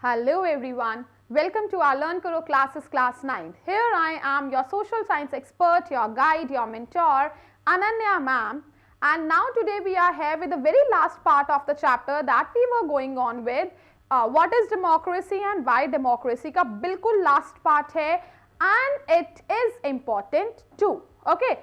Hello everyone, welcome to our Learn Karo classes class 9th. Here I am your social science expert, your guide, your mentor Ananya ma'am, and now today we are here with the very last part of the chapter that we were going on with what is democracy and why democracy का बिल्कुल last part है and it is important too. Okay,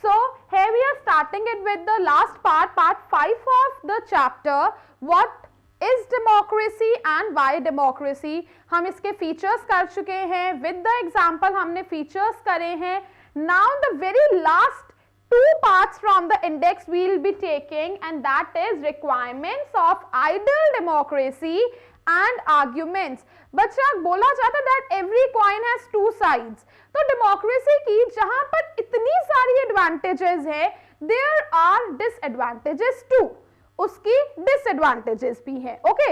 so here we are starting it with the last part 5 of the chapter, what is democracy and why democracy. हम इसके features कर चुके हैं, with the example हमने features करे हैं. Now the very last two parts from the index we will be taking, and that is requirements of ideal democracy and arguments. बच्चा बोला जाता है that every coin has two sides. तो democracy की जहां पर इतनी सारी advantages है, there are disadvantages too. उसकी डिसएडवांटेजेस भी हैं. ओके,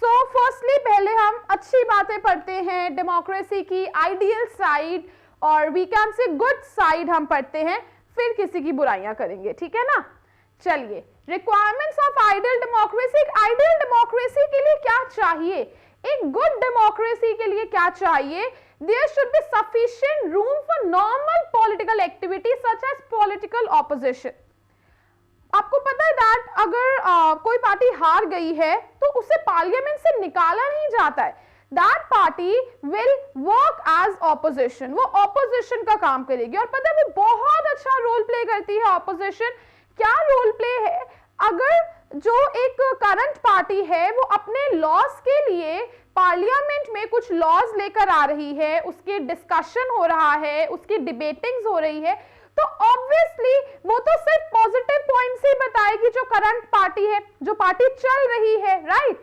सो फर्स्टली पहले हम अच्छी बातें पढ़ते हैं, डेमोक्रेसी की आइडियल साइड और we can say good side हम पढ़ते हैं, फिर किसी की बुराइयां करेंगे. ठीक है ना. चलिए, रिक्वायरमेंट्स ऑफ आइडियल डेमोक्रेसी. एक आइडियल डेमोक्रेसी के लिए क्या चाहिए, एक गुड डेमोक्रेसी के लिए क्या चाहिए? There should be sufficient room for normal political activity such as political opposition. आपको पता है दैट अगर कोई पार्टी हार गई है तो उसे पार्लियामेंट से निकाला नहीं जाता है. That party will work as opposition, वो ऑपोजिशन का काम करेगी. और पता है वो बहुत अच्छा रोल प्ले करती है ऑपोजिशन. क्या रोल प्ले है? अगर जो एक करंट पार्टी है वो अपने लॉस के लिए पार्लियामेंट में कुछ लॉज लेकर आ रही है, उसके डिस्कशन हो रहा है, उसकी डिबेटिंग्स हो रही है, तो ऑब्वियसली वो तो सिर्फ पॉजिटिव पॉइंट से बताएगी जो करंट पार्टी है, जो पार्टी चल रही है. राइट.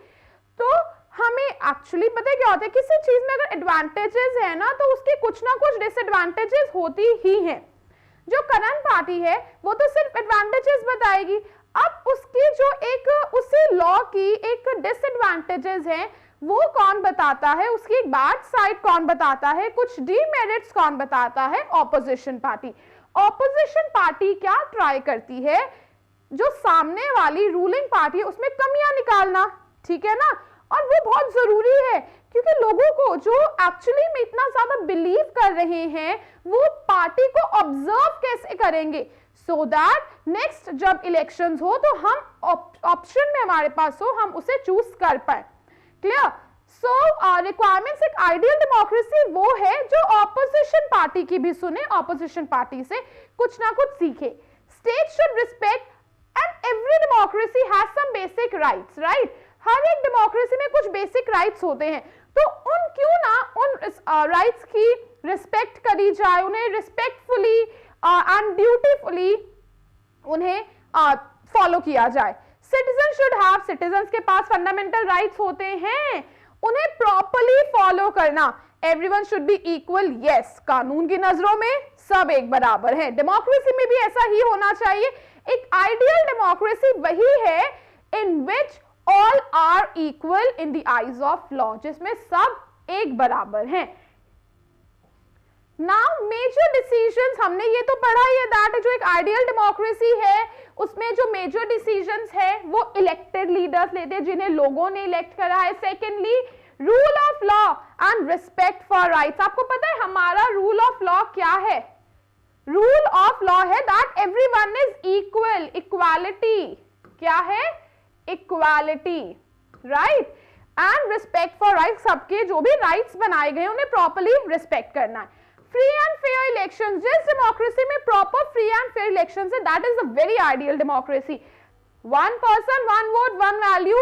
तो हमें एक्चुअली पता है क्या होता है, किसी चीज में अगर एडवांटेजेस है ना तो उसके कुछ ना कुछ डिसएडवांटेजेस होती ही हैं. जो करंट पार्टी है वो तो सिर्फ एडवांटेजेस बताएगी. अब उसकी जो एक उसी लॉ की एक डिसएडवांटेजेस है वो कौन बताता है, उसकी एक बैड साइड कौन बताता है, कुछ डीमेरिट्स कौन बताता है? Opposition party. ऑपोजिशन पार्टी क्या ट्राई करती है, जो सामने वाली रूलिंग पार्टी है उसमें कमियां निकालना. ठीक है ना. और वो बहुत जरूरी है क्योंकि लोगों को जो एक्चुअली में इतना ज्यादा बिलीव कर रहे हैं वो पार्टी को ऑब्जर्व कैसे करेंगे, सो दैट नेक्स्ट जब इलेक्शंस हो तो हम ऑप्शन में हमारे पास हो, हम उसे चूज कर पाए. क्लियर. सो रिक्वायरमेंट्स एक आइडियल डेमोक्रेसी वो है जो ऑपोजिशन पार्टी की भी सुने, ऑपोजिशन पार्टी से कुछ ना कुछ सीखे. State should respect and every democracy has some basic rights. Right. हर एक डेमोक्रेसी में कुछ बेसिक राइट्स होते हैं, तो उन क्यों ना उन राइट्स की रिस्पेक्ट करी जाए, उन्हें रिस्पेक्टफुली एंड ड्यूटीफुली उन्हें फॉलो किया जाए. सिटीजन शुड हैव, सिटीजन्स के पास फंडामेंटल राइट्स होते हैं, उन्हें प्रॉपर्ली फॉलो करना. Everyone should be equal. Yes, कानून की नजरों में सब एक बराबर है. डेमोक्रेसी में भी ऐसा ही होना चाहिए. एक आइडियल डेमोक्रेसी वही है in which all are equal in the eyes of law, जिसमें सब एक बराबर हैं. नाउ मेजर डिसीजंस, हमने ये तो पढ़ा ही है दैट जो एक आइडियल डेमोक्रेसी है उसमें जो मेजर डिसीजंस है वो इलेक्टेड लीडर्स लेते हैं जिन्हें लोगों ने इलेक्ट करा है. Secondly rule of law and respect for rights. आपको पता है हमारा रूल ऑफ लॉ क्या है? रूल ऑफ लॉ है that everyone is equal, equality. क्या है? Equality. Right. And respect for rights, सबके जो भी राइट्स बनाए गए उन्हें प्रॉपर्ली रिस्पेक्ट करना है. फ्री एंड फेयर इलेक्शन, जिस डेमोक्रेसी में proper free and fair election है that is a very ideal democracy. One person one vote one value,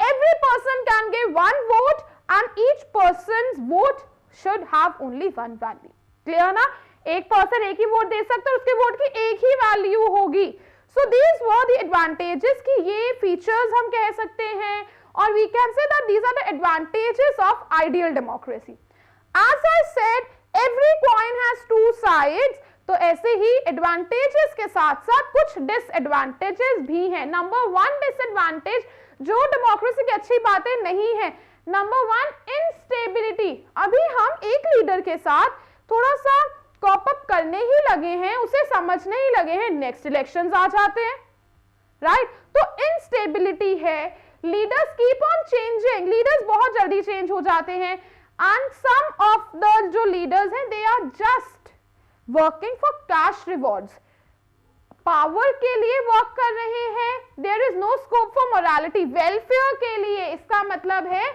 every person can give one vote and each person's vote should have only one value. Clear ना. एक person एक ही vote दे सकता है, उसके vote की एक ही value होगी. So these were the advantages की ये फीचर्स हम कह सकते हैं, और we can say that these are the advantages of ideal democracy. As I said every coin has two sides, तो ऐसे ही एडवांटेजेस के साथ साथ कुछ डिसएडवांटेजेस भी हैं. नंबर वन डिसएडवांटेज जो डेमोक्रेसी की अच्छी बातें नहीं है, नंबर वन इनस्टेबिलिटी. अभी हम एक लीडर के साथ थोड़ा सा कॉप अप करने ही लगे हैं, उसे समझने ही लगे हैं, नेक्स्ट इलेक्शंस आ जाते हैं. राइट. तो इनस्टेबिलिटी है. Leaders keep on changing, leaders बहुत जल्दी चेंज हो जाते हैं, एंड सम ऑफ द जो लीडर्स हैं they are just working for cash rewards, power के लिए वर्क कर रहे हैं, there is no scope for morality, welfare के लिए, इसका मतलब है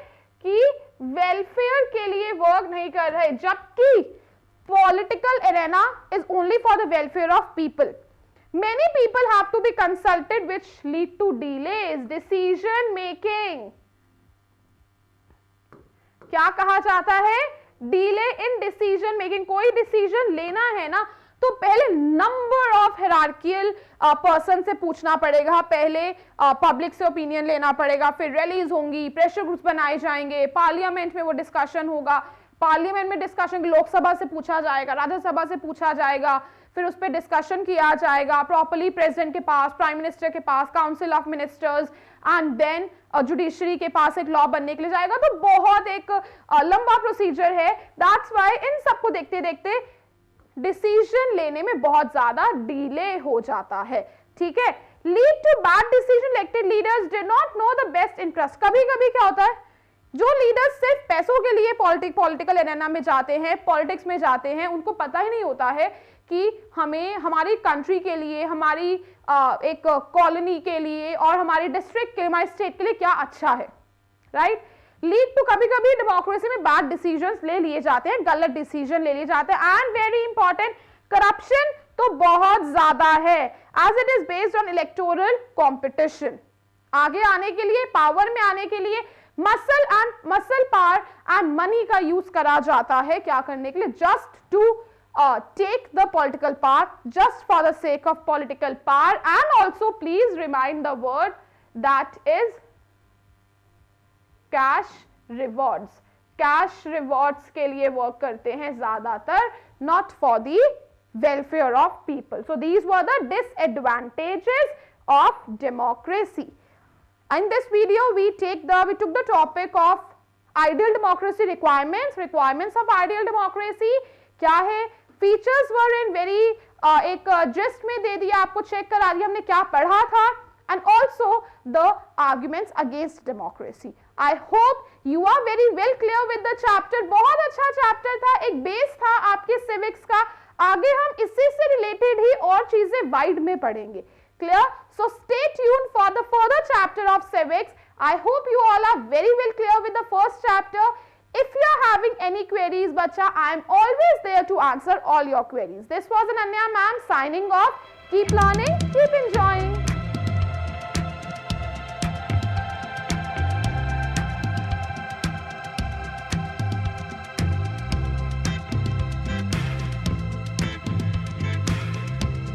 कि वेलफेयर के लिए वर्क नहीं कर रहे, जबकि political arena is only for the welfare of people. Many people have to be consulted which lead to delays, decision making. क्या कहा जाता है? Delay in decision making. कोई decision लेना है ना तो पहले नंबर ऑफ हिरार्कियल पर्सन से पूछना पड़ेगा, पहले पब्लिक से ओपिनियन लेना पड़ेगा, फिर रैलीज होंगी, प्रेशर ग्रुप्स बनाए जाएंगे, पार्लियामेंट में वो डिस्कशन होगा, पार्लियामेंट में डिस्कशन लोकसभा से पूछा जाएगा, राज्यसभा से पूछा जाएगा, फिर उस पर डिस्कशन किया जाएगा प्रॉपर्ली प्रेसिडेंट के पास, प्राइम मिनिस्टर के पास, council of ministers, and then judiciary के पास एक लॉ बनने के लिए जाएगा. तो बहुत एक लंबा प्रोसीजर है. दैट्स व्हाई इन सबको देखते देखते डिसीजन लेने में बहुत ज्यादा डिले हो जाता है. ठीक है. Lead to bad decision, elected leaders do not know the best interest. कभी कभी क्या होता है, जो लीडर्स सिर्फ पैसों के लिए पॉलिटिकल एरेना में जाते हैं, पॉलिटिक्स में जाते हैं, उनको पता ही नहीं होता है कि हमें हमारी कंट्री के लिए, हमारी एक कॉलोनी के लिए और हमारी डिस्ट्रिक्ट के, हमारे स्टेट के लिए क्या अच्छा है. राइट. लीड टू, कभी कभी डेमोक्रेसी में बैड डिसीजंस ले लिए जाते हैं, गलत डिसीजन ले लिए जाते हैं. एंड वेरी इंपॉर्टेंट, करप्शन तो बहुत ज्यादा है, as it is based on electoral competition. आगे आने के लिए, पावर में आने के लिए मसल पावर एंड मनी का यूज करा जाता है. क्या करने के लिए? Just to take the political power, just for the sake of political power. And also please remind the word that is cash rewards. Cash rewards के लिए work करते हैं ज्यादातर, not for the welfare of people. So these were the disadvantages of democracy. In this video we took the topic of ideal democracy requirements of ideal democracy. क्या है? Features were in very एक gist में दे दिया, आपको check करा दिया हमने क्या पढ़ा था, and also the arguments against democracy. I hope you are very well clear with the chapter. बहुत अच्छा चैप्टर था, एक बेस था आपके सिविक्स का. आगे हम इससे से रिलेटेड ही और चीजें वाइड में पढ़ेंगे. Clear? So stay tuned for the further chapter of civics. I hope you all are very well clear with the first chapter. If you are having any queries, bacha, I am always there to answer all your queries. This was Ananya ma'am signing off. Keep learning, keep enjoying.